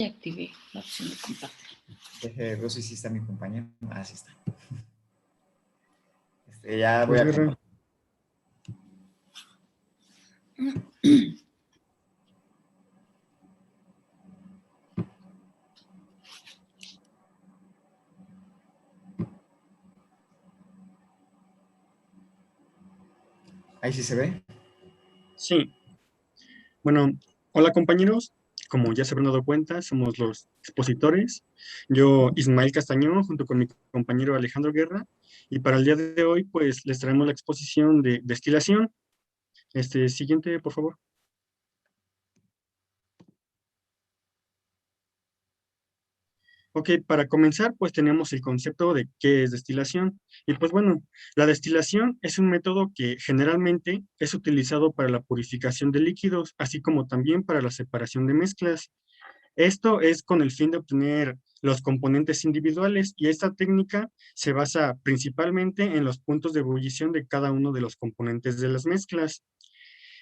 Ya activé la opción de compartir. Deje ver si está mi compañero. Ah, sí está. Ya voy a compartir. Ahí sí se ve. Sí. Bueno, hola compañeros. Como ya se habrán dado cuenta, somos los expositores. Yo, Ismael Castañón, junto con mi compañero Alejandro Guerra. Y para el día de hoy, pues, les traemos la exposición de destilación. Siguiente, por favor. Ok, para comenzar, pues tenemos el concepto de qué es destilación. Y pues bueno, la destilación es un método que generalmente es utilizado para la purificación de líquidos, así como también para la separación de mezclas. Esto es con el fin de obtener los componentes individuales y esta técnica se basa principalmente en los puntos de ebullición de cada uno de los componentes de las mezclas.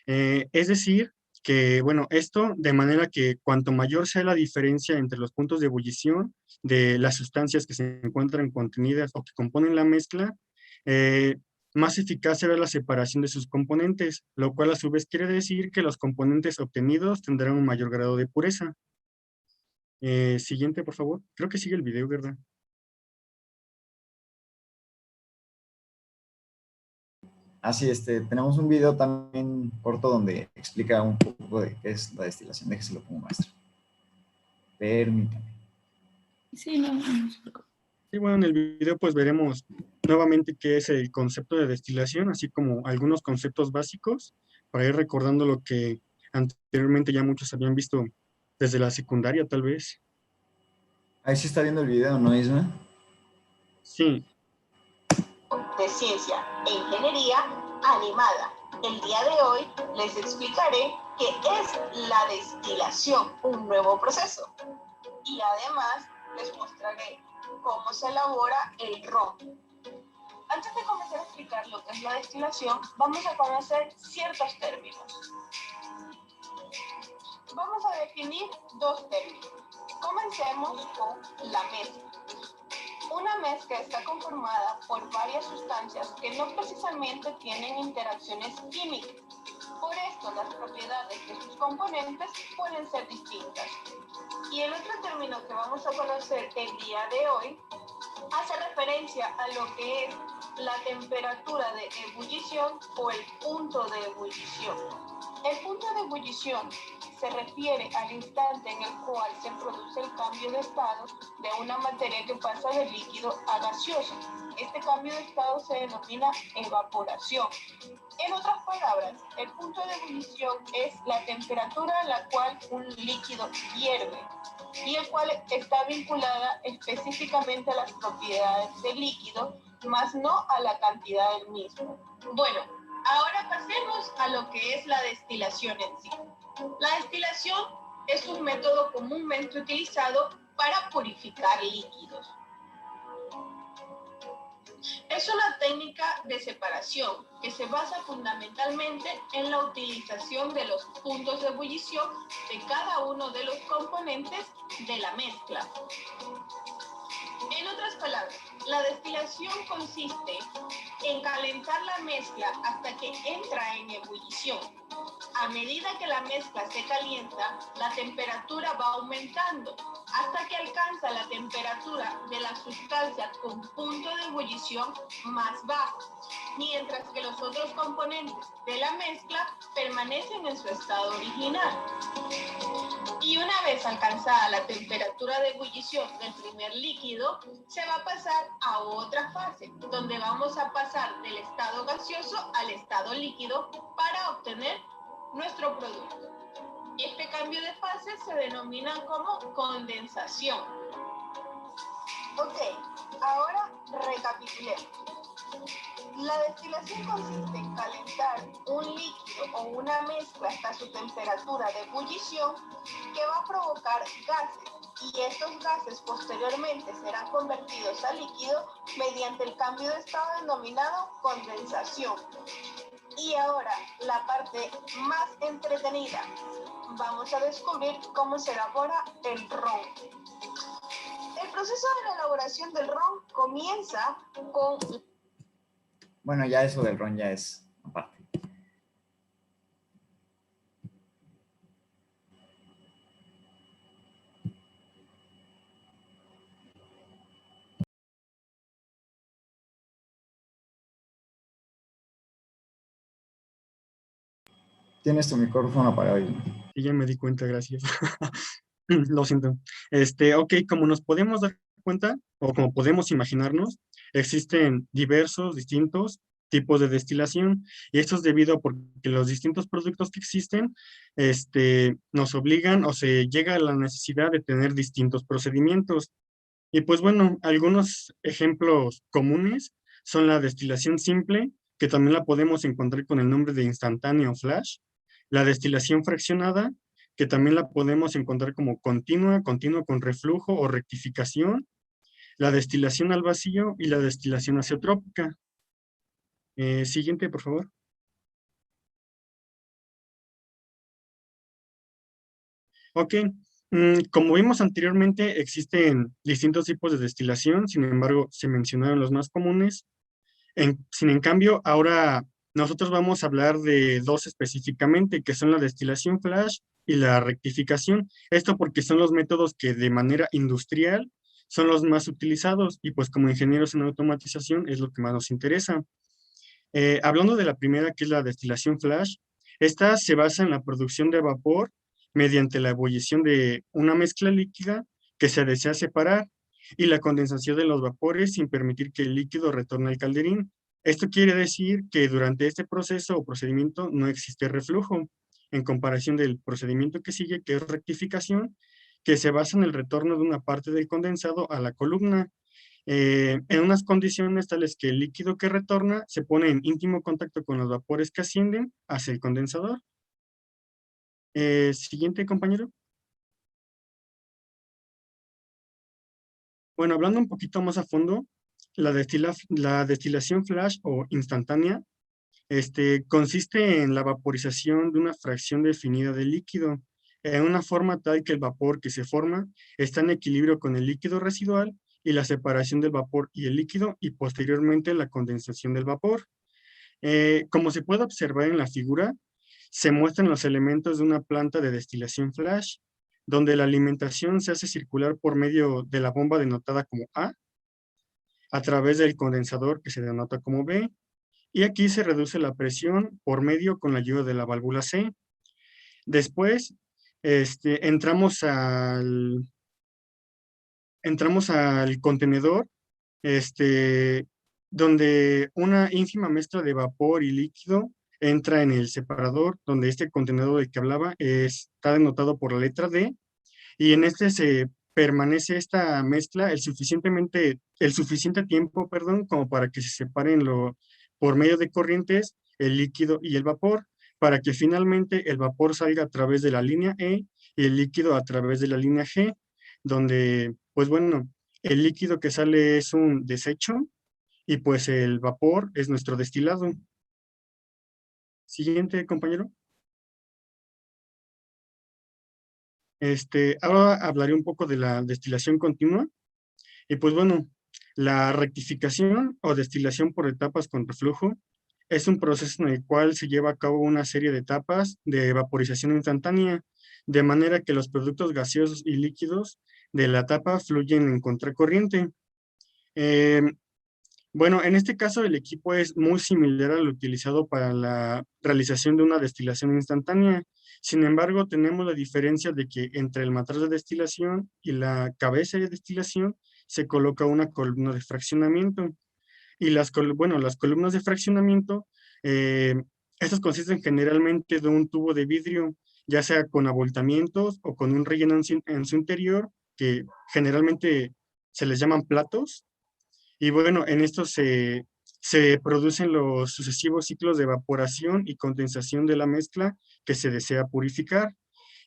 Es decir, que, bueno, esto de manera que cuanto mayor sea la diferencia entre los puntos de ebullición de las sustancias que se encuentran contenidas o que componen la mezcla, más eficaz será la separación de sus componentes, lo cual a su vez quiere decir que los componentes obtenidos tendrán un mayor grado de pureza. Siguiente, por favor. Creo que sigue el video, ¿verdad? Así, tenemos un video también corto donde explica un poco de qué es la destilación. Déjese lo pongo, maestro. Permítame. Sí, no se preocupe. Sí, bueno, en el video pues veremos nuevamente qué es el concepto de destilación, así como algunos conceptos básicos, para ir recordando lo que anteriormente ya muchos habían visto desde la secundaria, tal vez. Ahí sí está viendo el video, ¿no, Isma? Sí. De ciencia e ingeniería animada. El día de hoy les explicaré qué es la destilación, un nuevo proceso. Y además les mostraré cómo se elabora el ron. Antes de comenzar a explicar lo que es la destilación, vamos a conocer ciertos términos. Vamos a definir dos términos. Comencemos con la mezcla. Una mezcla está conformada por varias sustancias que no precisamente tienen interacciones químicas. Por esto, las propiedades de sus componentes pueden ser distintas. Y el otro término que vamos a conocer el día de hoy hace referencia a lo que es la temperatura de ebullición o el punto de ebullición. El punto de ebullición se refiere al instante en el cual se produce el cambio de estado de una materia que pasa de líquido a gaseoso. Este cambio de estado se denomina evaporación. En otras palabras, el punto de ebullición es la temperatura a la cual un líquido hierve y el cual está vinculada específicamente a las propiedades del líquido, más no a la cantidad del mismo. Bueno, ahora pasemos a lo que es la destilación en sí. La destilación es un método comúnmente utilizado para purificar líquidos. Es una técnica de separación que se basa fundamentalmente en la utilización de los puntos de ebullición de cada uno de los componentes de la mezcla. En otras palabras, la destilación consiste en calentar la mezcla hasta que entra en ebullición. A medida que la mezcla se calienta, la temperatura va aumentando hasta que alcanza la temperatura de la sustancia con punto de ebullición más bajo, mientras que los otros componentes de la mezcla permanecen en su estado original. Y una vez alcanzada la temperatura de ebullición del primer líquido, se va a pasar a otra fase, donde vamos a pasar del estado gaseoso al estado líquido para obtener nuestro producto. Este cambio de fase se denomina como condensación. Ok, ahora recapitulemos. La destilación consiste en calentar un líquido o una mezcla hasta su temperatura de ebullición que va a provocar gases y estos gases posteriormente serán convertidos a líquido mediante el cambio de estado denominado condensación. Y ahora la parte más entretenida. vamos a descubrir cómo se elabora el ron. El proceso de la elaboración del ron comienza con... Bueno, ya eso del ron ya es aparte. Tienes tu micrófono apagado. Y ya me di cuenta, gracias. Lo siento. Ok, como nos podemos dar cuenta, o como podemos imaginarnos, existen diversos, distintos tipos de destilación, y esto es debido a porque los distintos productos que existen, nos obligan o se llega a la necesidad de tener distintos procedimientos. Y pues bueno, algunos ejemplos comunes son la destilación simple, que también la podemos encontrar con el nombre de instantánea o flash, la destilación fraccionada, que también la podemos encontrar como continua, continua con reflujo o rectificación, la destilación al vacío y la destilación azeotrópica. Siguiente, por favor. Ok, como vimos anteriormente, existen distintos tipos de destilación, sin embargo, se mencionaron los más comunes. Sin en cambio, ahora nosotros vamos a hablar de dos específicamente, que son la destilación flash y la rectificación. Esto porque son los métodos que de manera industrial son los más utilizados y pues como ingenieros en automatización es lo que más nos interesa. Hablando de la primera, que es la destilación flash, esta se basa en la producción de vapor mediante la ebullición de una mezcla líquida que se desea separar y la condensación de los vapores sin permitir que el líquido retorne al calderín. Esto quiere decir que durante este proceso o procedimiento no existe reflujo, en comparación del procedimiento que sigue, que es rectificación, que se basa en el retorno de una parte del condensado a la columna, en unas condiciones tales que el líquido que retorna se pone en íntimo contacto con los vapores que ascienden hacia el condensador. Siguiente, compañero. Bueno, hablando un poquito más a fondo, la destilación flash o instantánea consiste en la vaporización de una fracción definida de líquido en una forma tal que el vapor que se forma está en equilibrio con el líquido residual y la separación del vapor y el líquido y posteriormente la condensación del vapor. Como se puede observar en la figura, se muestran los elementos de una planta de destilación flash, donde la alimentación se hace circular por medio de la bomba denotada como a través del condensador que se denota como B, y aquí se reduce la presión por medio con la ayuda de la válvula C. Después, entramos al contenedor, donde una ínfima mezcla de vapor y líquido entra en el separador, donde este contenedor del que hablaba está denotado por la letra D, y en este se permanece esta mezcla el suficiente tiempo, perdón, como para que se separen por medio de corrientes el líquido y el vapor, para que finalmente el vapor salga a través de la línea E y el líquido a través de la línea G, donde, pues bueno, el líquido que sale es un desecho y pues el vapor es nuestro destilado. Siguiente, compañero. Ahora hablaré un poco de la destilación continua. Y pues bueno, la rectificación o destilación por etapas con reflujo es un proceso en el cual se lleva a cabo una serie de etapas de vaporización instantánea, de manera que los productos gaseosos y líquidos de la etapa fluyen en contracorriente. Eh, bueno, en este caso el equipo es muy similar al utilizado para la realización de una destilación instantánea. Sin embargo, tenemos la diferencia de que entre el matraz de destilación y la cabeza de destilación se coloca una columna de fraccionamiento. Y las columnas de fraccionamiento, eh, estas consisten generalmente de un tubo de vidrio, ya sea con abultamientos o con un relleno en su interior, que generalmente se les llaman platos. Y bueno, en esto se producen los sucesivos ciclos de evaporación y condensación de la mezcla que se desea purificar.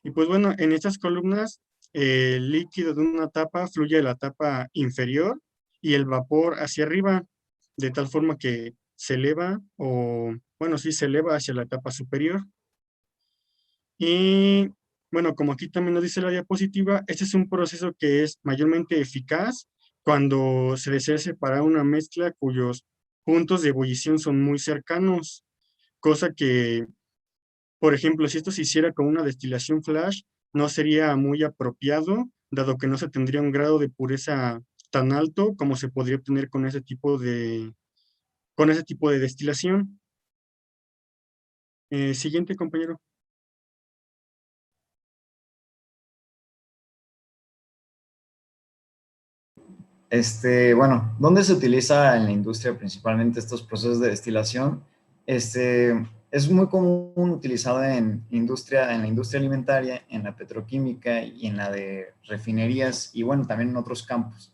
Y pues bueno, en estas columnas, el líquido de una tapa fluye a la tapa inferior y el vapor hacia arriba, de tal forma que se eleva o, bueno, sí se eleva hacia la tapa superior. Y Bueno, como aquí también nos dice la diapositiva, este es un proceso que es mayormente eficaz cuando se desea separar una mezcla cuyos puntos de ebullición son muy cercanos, cosa que, por ejemplo, si esto se hiciera con una destilación flash, no sería muy apropiado, dado que no se tendría un grado de pureza tan alto como se podría obtener con ese tipo de destilación. Siguiente, compañero. Bueno, ¿dónde se utiliza en la industria principalmente estos procesos de destilación? Es muy común utilizado en la industria alimentaria, en la petroquímica y en la de refinerías y bueno, también en otros campos.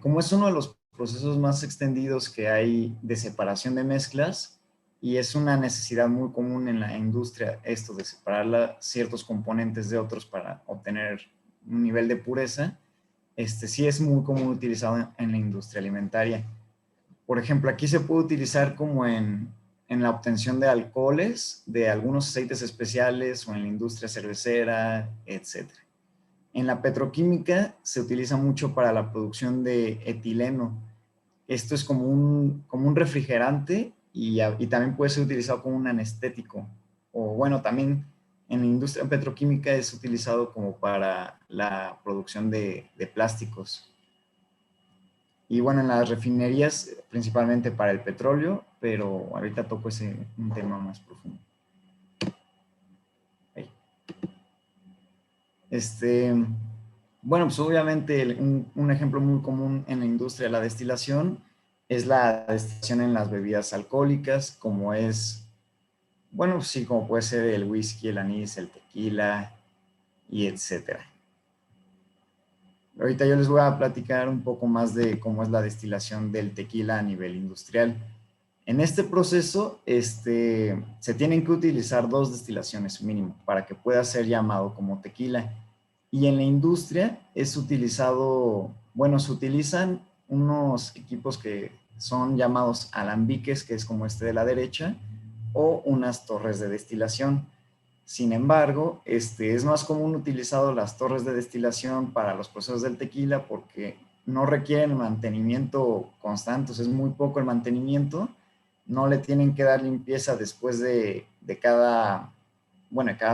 Como es uno de los procesos más extendidos que hay de separación de mezclas y es una necesidad muy común en la industria esto de separar ciertos componentes de otros para obtener un nivel de pureza, sí es muy común utilizado en la industria alimentaria. Por ejemplo, aquí se puede utilizar como en la obtención de alcoholes, de algunos aceites especiales o en la industria cervecera, etc. En la petroquímica se utiliza mucho para la producción de etileno. Esto es como un refrigerante y también puede ser utilizado como un anestético. O bueno, también en la industria petroquímica es utilizado como para la producción de plásticos. Y bueno, en las refinerías principalmente para el petróleo, pero ahorita toco un tema más profundo. Ahí. Bueno, pues obviamente un ejemplo muy común en la industria de la destilación es la destilación en las bebidas alcohólicas, como es, bueno, sí, como puede ser el whisky, el anís, el tequila y etcétera. Ahorita yo les voy a platicar un poco más de cómo es la destilación del tequila a nivel industrial. En este proceso, se tienen que utilizar 2 destilaciones mínimo para que pueda ser llamado como tequila. Y en la industria es utilizado, bueno, se utilizan unos equipos que son llamados alambiques, que es como este de la derecha, o unas torres de destilación. Sin embargo, es más común utilizar las torres de destilación para los procesos del tequila porque no requieren mantenimiento constante, o sea, es muy poco el mantenimiento, no le tienen que dar limpieza después de cada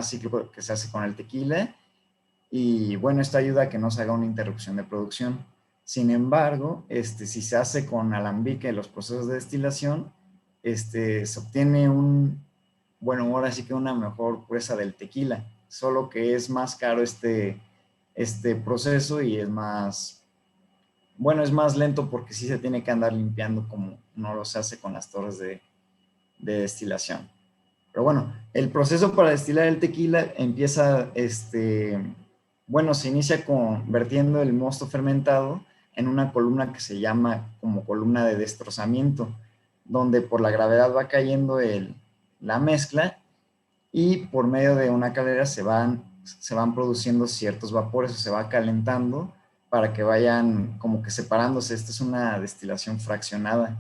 ciclo que se hace con el tequila y bueno, esto ayuda a que no se haga una interrupción de producción. Sin embargo, si se hace con alambique los procesos de destilación, se obtiene bueno, ahora sí que una mejor pureza del tequila, solo que es más caro este proceso y es más lento porque sí se tiene que andar limpiando como no lo se hace con las torres de destilación. Pero bueno, el proceso para destilar el tequila empieza, se inicia vertiendo el mosto fermentado en una columna que se llama como columna de destrozamiento, donde por la gravedad va cayendo la mezcla y por medio de una caldera se van produciendo ciertos vapores o se va calentando para que vayan como que separándose. Esta es una destilación fraccionada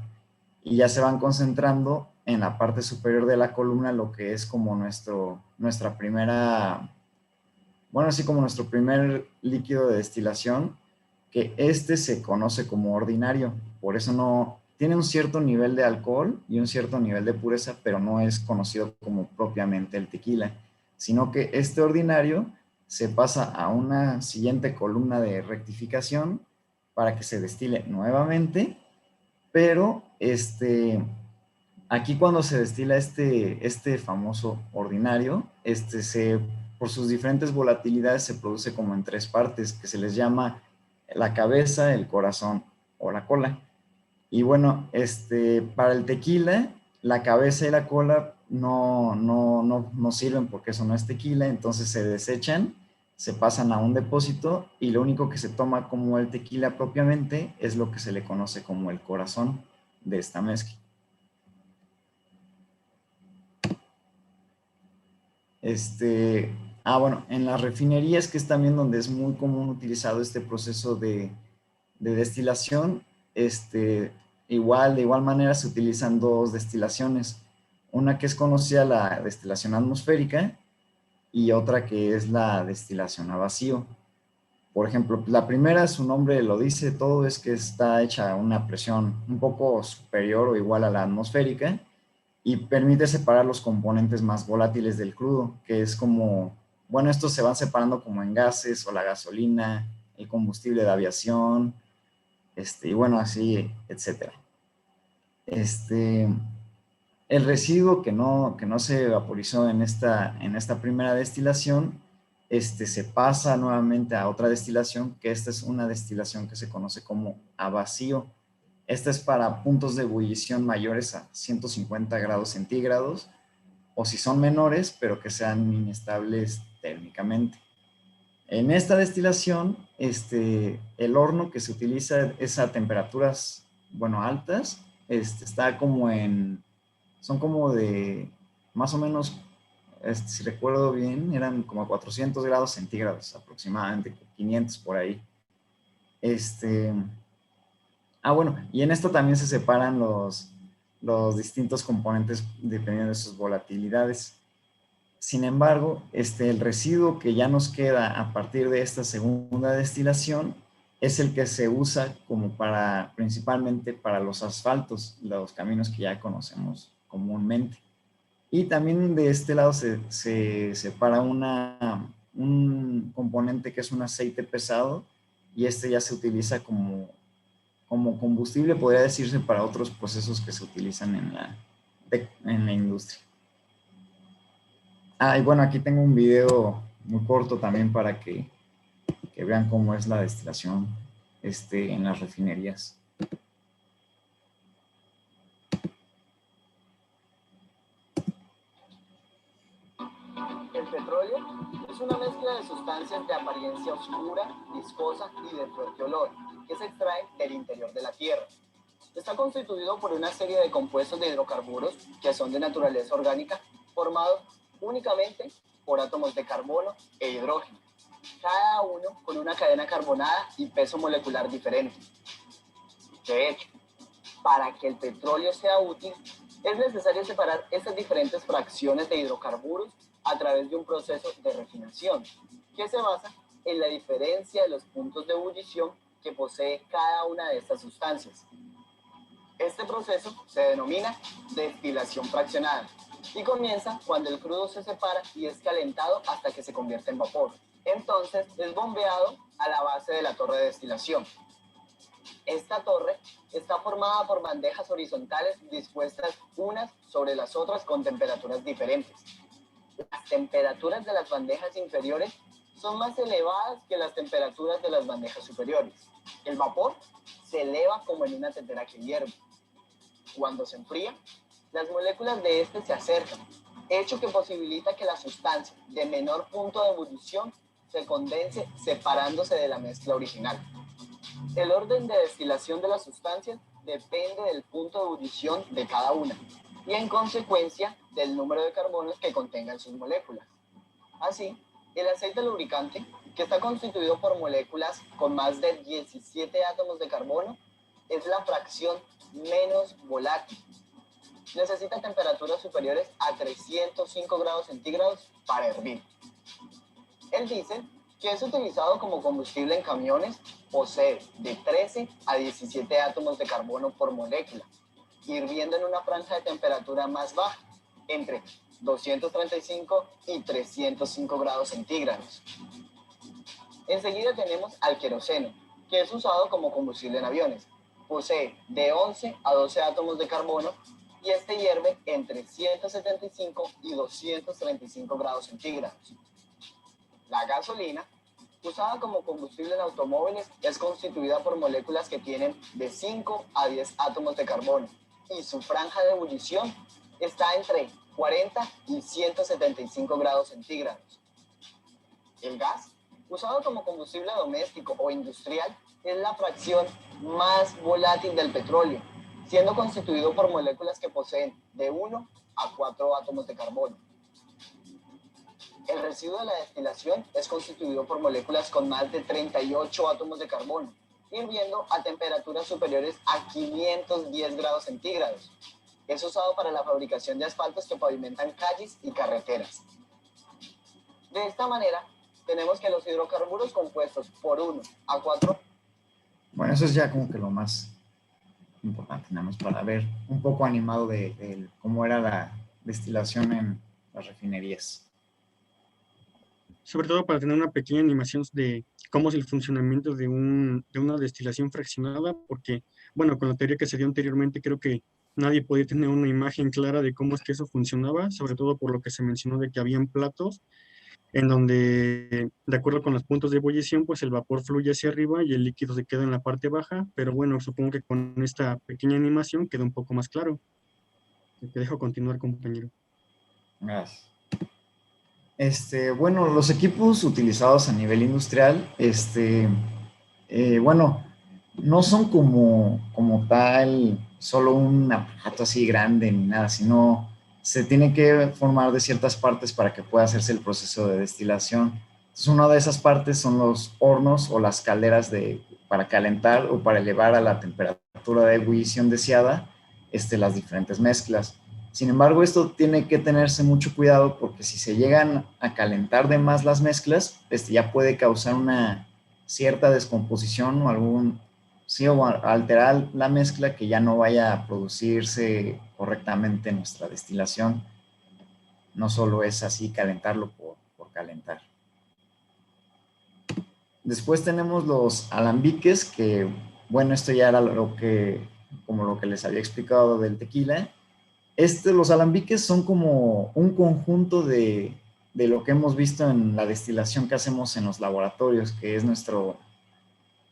y ya se van concentrando en la parte superior de la columna lo que es como nuestra primera, bueno, así como nuestro primer líquido de destilación, que se conoce como ordinario. Por eso no tiene un cierto nivel de alcohol y un cierto nivel de pureza, pero no es conocido como propiamente el tequila, sino que este ordinario se pasa a una siguiente columna de rectificación para que se destile nuevamente, pero aquí cuando se destila este famoso ordinario, por sus diferentes volatilidades se produce como en 3 partes, que se les llama la cabeza, el corazón o la cola. Y bueno, para el tequila, la cabeza y la cola no sirven porque eso no es tequila, entonces se desechan, se pasan a un depósito y lo único que se toma como el tequila propiamente es lo que se le conoce como el corazón de esta mezcla. Bueno, en las refinerías, que es también donde es muy común utilizado este proceso de destilación, de igual manera se utilizan 2 destilaciones. Una que es conocida, la destilación atmosférica, y otra que es la destilación a vacío. Por ejemplo, la primera, su nombre lo dice todo, es que está hecha a una presión un poco superior o igual a la atmosférica y permite separar los componentes más volátiles del crudo, que es como, bueno, estos se van separando como en gases o la gasolina, el combustible de aviación, y bueno, así, etcétera. El residuo que no se vaporizó en esta primera destilación, se pasa nuevamente a otra destilación, que esta es una destilación que se conoce como a vacío. Esta es para puntos de ebullición mayores a 150 grados centígrados, o si son menores, pero que sean inestables térmicamente. En esta destilación, el horno que se utiliza es a temperaturas, bueno, altas, está como son como de, más o menos, si recuerdo bien, eran como 400 grados centígrados aproximadamente, 500 por ahí. Bueno, y en esto también se separan los distintos componentes dependiendo de sus volatilidades. Sin embargo, el residuo que ya nos queda a partir de esta segunda destilación es el que se usa como principalmente para los asfaltos, los caminos que ya conocemos comúnmente. Y también de este lado se separa un componente que es un aceite pesado, y ya se utiliza como combustible, podría decirse, para otros procesos que se utilizan en la industria. Y bueno, aquí tengo un video muy corto también para que vean cómo es la destilación en las refinerías. El petróleo es una mezcla de sustancias de apariencia oscura, viscosa y de fuerte olor, que se extrae del interior de la Tierra. Está constituido por una serie de compuestos de hidrocarburos que son de naturaleza orgánica, formados únicamente por átomos de carbono e hidrógeno, cada uno con una cadena carbonada y peso molecular diferente. De hecho, para que el petróleo sea útil, es necesario separar estas diferentes fracciones de hidrocarburos a través de un proceso de refinación, que se basa en la diferencia de los puntos de ebullición que posee cada una de estas sustancias. Este proceso se denomina destilación fraccionada y comienza cuando el crudo se separa y es calentado hasta que se convierte en vapor. Entonces es bombeado a la base de la torre de destilación. Esta torre está formada por bandejas horizontales dispuestas unas sobre las otras con temperaturas diferentes. Las temperaturas de las bandejas inferiores son más elevadas que las temperaturas de las bandejas superiores. El vapor se eleva como en una tetera que hierve. Cuando se enfría, las moléculas de este se acercan, hecho que posibilita que la sustancia de menor punto de ebullición se condense separándose de la mezcla original. El orden de destilación de las sustancias depende del punto de ebullición de cada una y en consecuencia del número de carbonos que contengan sus moléculas. Así, el aceite lubricante, que está constituido por moléculas con más de 17 átomos de carbono, es la fracción menos volátil. Necesita temperaturas superiores a 305 grados centígrados para hervir. El diésel, que es utilizado como combustible en camiones, posee de 13 a 17 átomos de carbono por molécula, hirviendo en una franja de temperatura más baja, entre 235 y 305 grados centígrados. Enseguida tenemos al queroseno, que es usado como combustible en aviones. Posee de 11 a 12 átomos de carbono y este hierve entre 175 y 235 grados centígrados. La gasolina, usada como combustible en automóviles, es constituida por moléculas que tienen de 5 a 10 átomos de carbono y su franja de ebullición está entre 40 y 175 grados centígrados. El gas, usado como combustible doméstico o industrial, es la fracción más volátil del petróleo, siendo constituido por moléculas que poseen de 1 a 4 átomos de carbono. El residuo de la destilación es constituido por moléculas con más de 38 átomos de carbono, hirviendo a temperaturas superiores a 510 grados centígrados. Es usado para la fabricación de asfaltos que pavimentan calles y carreteras. De esta manera, tenemos que los hidrocarburos compuestos por 1 a 4. Bueno, eso es ya como que lo más importante, nada más para ver un poco animado de cómo era la destilación en las refinerías. Sobre todo para tener una pequeña animación de cómo es el funcionamiento de una destilación fraccionada, porque, bueno, con la teoría que se dio anteriormente, creo que nadie podía tener una imagen clara de cómo es que eso funcionaba, sobre todo por lo que se mencionó de que habían platos en donde, de acuerdo con los puntos de ebullición, pues el vapor fluye hacia arriba y el líquido se queda en la parte baja, pero bueno, supongo que con esta pequeña animación queda un poco más claro. Te dejo continuar, compañero. Gracias. Bueno, los equipos utilizados a nivel industrial, bueno, no son como tal solo un aparato así grande ni nada, sino se tiene que formar de ciertas partes para que pueda hacerse el proceso de destilación. Entonces, una de esas partes son los hornos o las calderas para calentar o para elevar a la temperatura de ebullición deseada las diferentes mezclas. Sin embargo, esto tiene que tenerse mucho cuidado porque si se llegan a calentar de más las mezclas, ya puede causar una cierta descomposición o sí, o alterar la mezcla que ya no vaya a producirse correctamente en nuestra destilación. No solo es así calentarlo por calentar. Después tenemos los alambiques, que bueno, esto ya era como lo que les había explicado del tequila. Los alambiques son como un conjunto de lo que hemos visto en la destilación que hacemos en los laboratorios, que es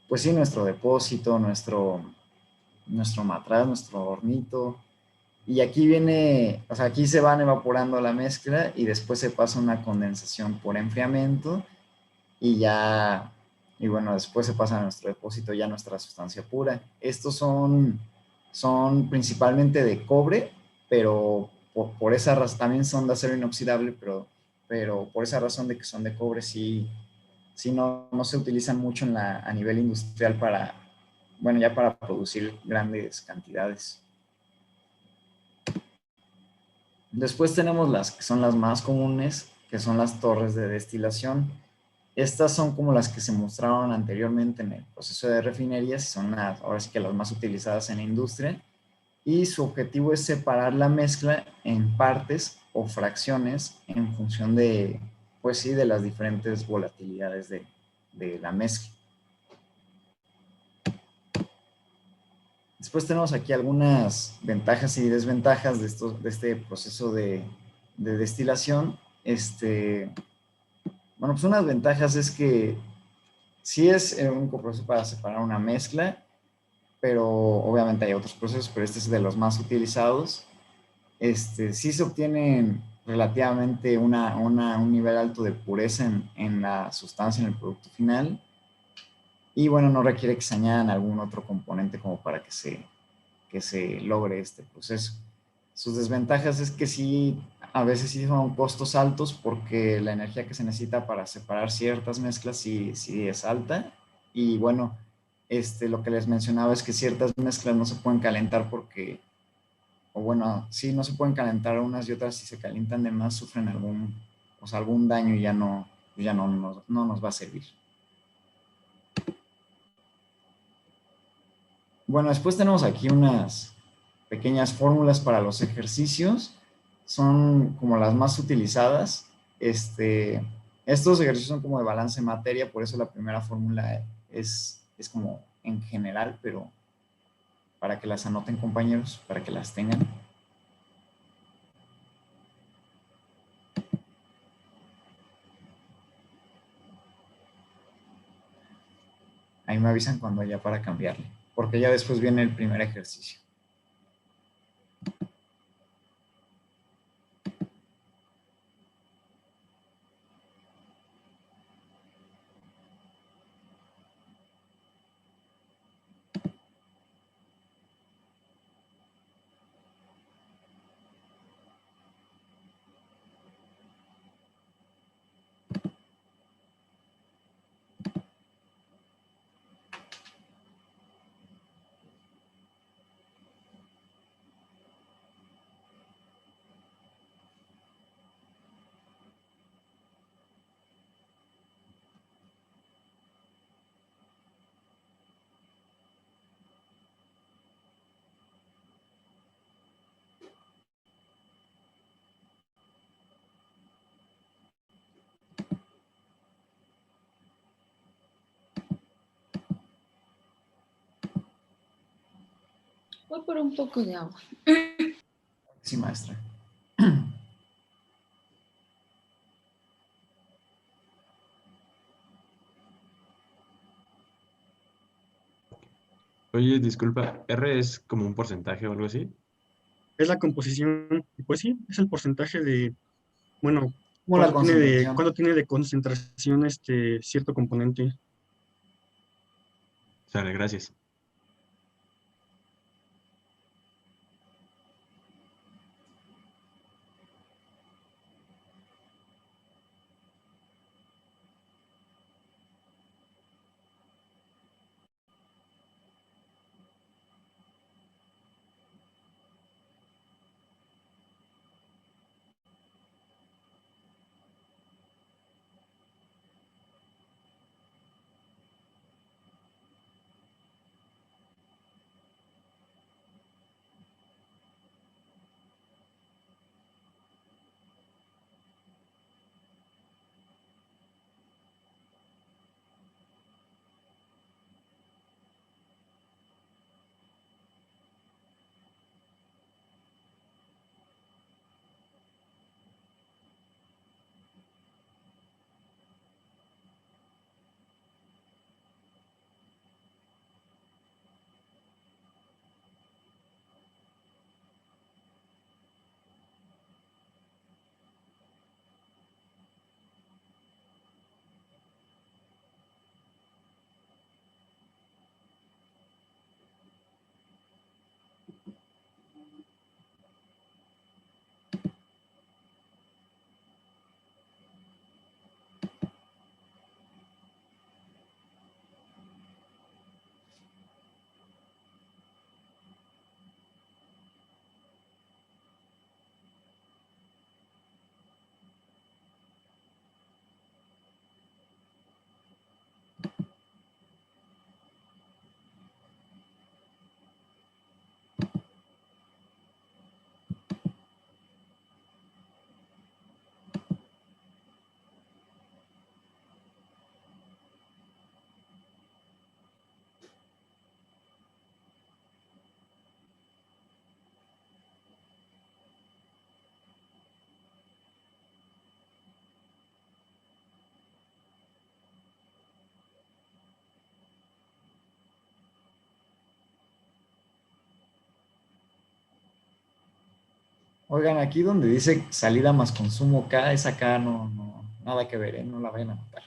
pues sí, nuestro depósito, nuestro matraz, nuestro hornito. Y aquí o sea, aquí se van evaporando la mezcla y después se pasa una condensación por enfriamiento y bueno, después se pasa a nuestro depósito ya nuestra sustancia pura. Estos son principalmente de cobre, pero por esa razón, también son de acero inoxidable, pero por esa razón de que son de cobre, sí no se utilizan mucho a nivel industrial bueno, ya para producir grandes cantidades. Después tenemos las que son las más comunes, que son las torres de destilación. Estas son como las que se mostraron anteriormente en el proceso de refinerías y son ahora sí que las más utilizadas en la industria. Y su objetivo es separar la mezcla en partes o fracciones en función pues sí, de las diferentes volatilidades de la mezcla. Después tenemos aquí algunas ventajas y desventajas de este proceso de destilación. Bueno, pues unas ventajas es que sí es un proceso para separar una mezcla, pero obviamente hay otros procesos, pero este es de los más utilizados. Sí se obtiene relativamente un nivel alto de pureza en la sustancia, en el producto final. Y bueno, no requiere que se añadan algún otro componente como para que se logre este proceso. Sus desventajas es que sí, a veces sí son costos altos porque la energía que se necesita para separar ciertas mezclas sí es alta. Y bueno, lo que les mencionaba es que ciertas mezclas no se pueden calentar o bueno, sí, no se pueden calentar unas y otras, si se calientan de más sufren algún daño y ya no nos va a servir. Bueno, después tenemos aquí unas pequeñas fórmulas para los ejercicios. Son como las más utilizadas. Estos ejercicios son como de balance de materia, por eso la primera fórmula es como en general, pero para que las anoten, compañeros, para que las tengan. Ahí me avisan cuando haya para cambiarle, porque ya después viene el primer ejercicio. Voy por un poco de agua. Sí, maestra. Oye, disculpa, ¿R es como un porcentaje o algo así? Es la composición, y pues sí, es el porcentaje de, bueno, Como la concentración. cuánto tiene de concentración cierto componente. Sale, gracias. Oigan, aquí donde dice salida más consumo K, esa K no, nada que ver, ¿eh? No la vayan a notar.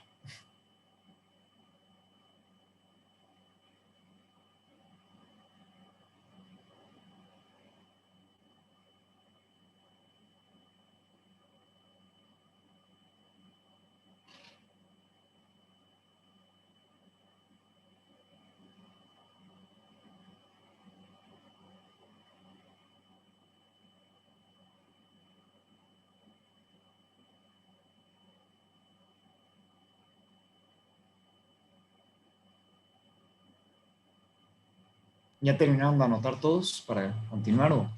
¿Ya terminaron de anotar todos para continuar o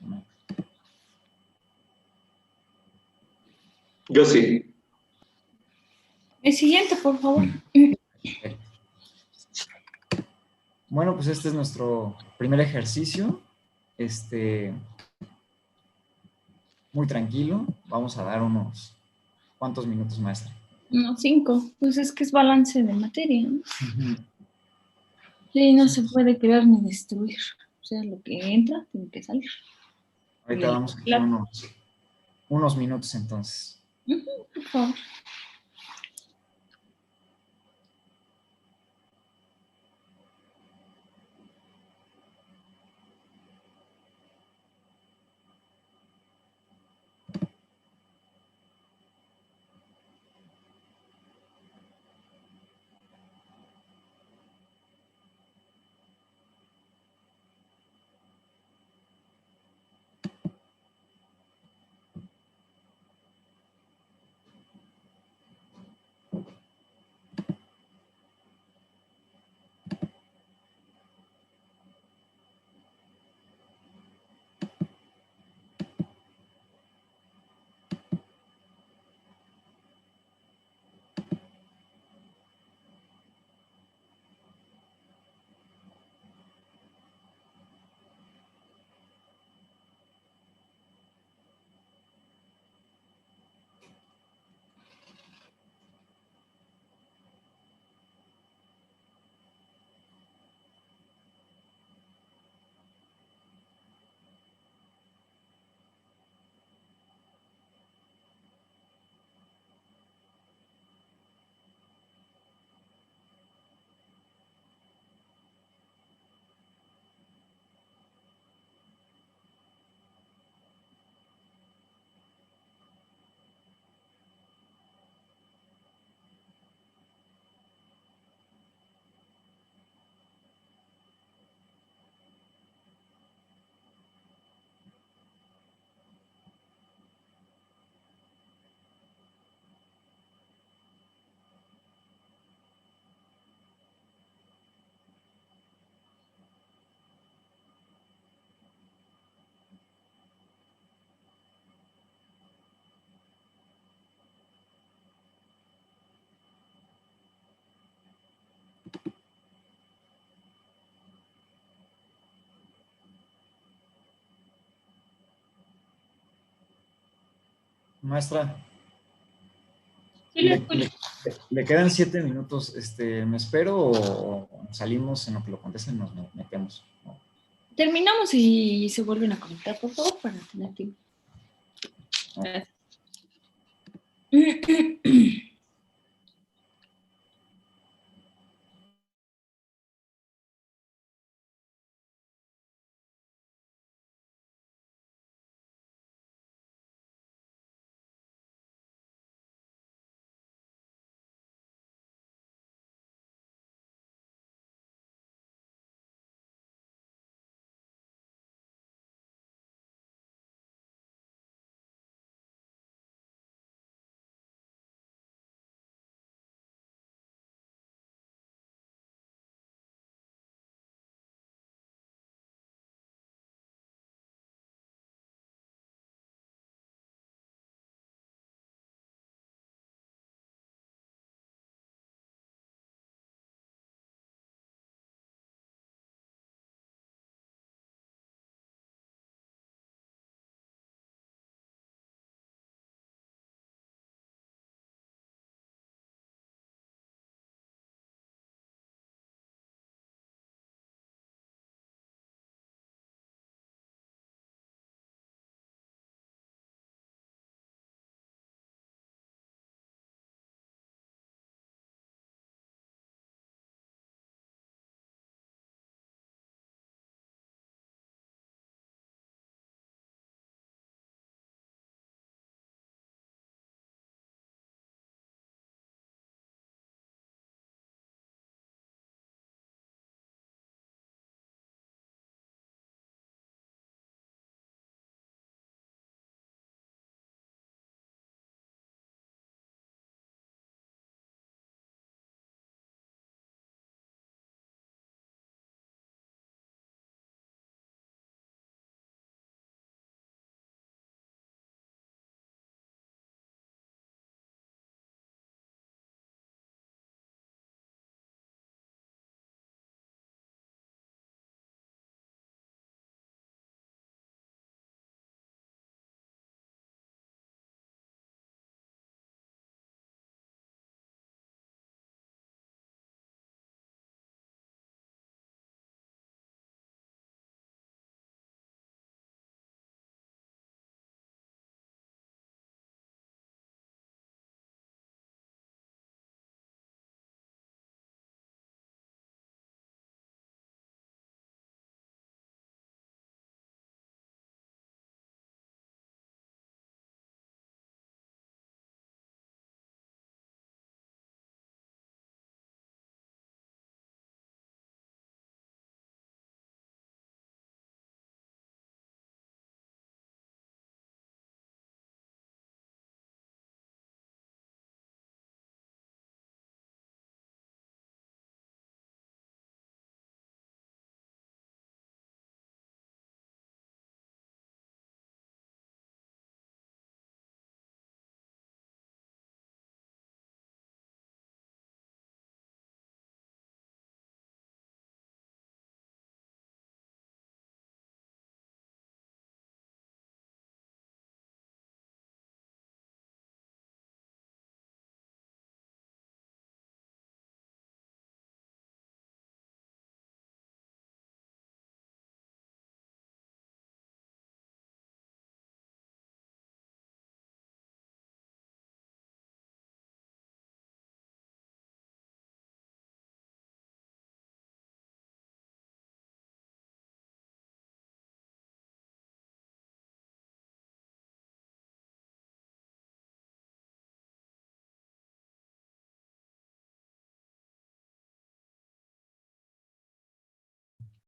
no? Yo sí. El siguiente, por favor. Perfecto. Bueno, pues este es nuestro primer ejercicio. Muy tranquilo. Vamos a dar unos cuantos minutos, maestra. No, 5. Pues es que es balance de materia, ¿no? Ujú. Sí, no se puede crear ni destruir. O sea, lo que entra tiene que salir. Ahorita damos aquí unos minutos entonces. Por favor. Maestra, Sí, lo escucho. le quedan 7 minutos. ¿Me espero o salimos en lo que lo contesten nos metemos? ¿No? Terminamos y se vuelven a conectar, por favor, para tener tiempo. ¿No? Gracias.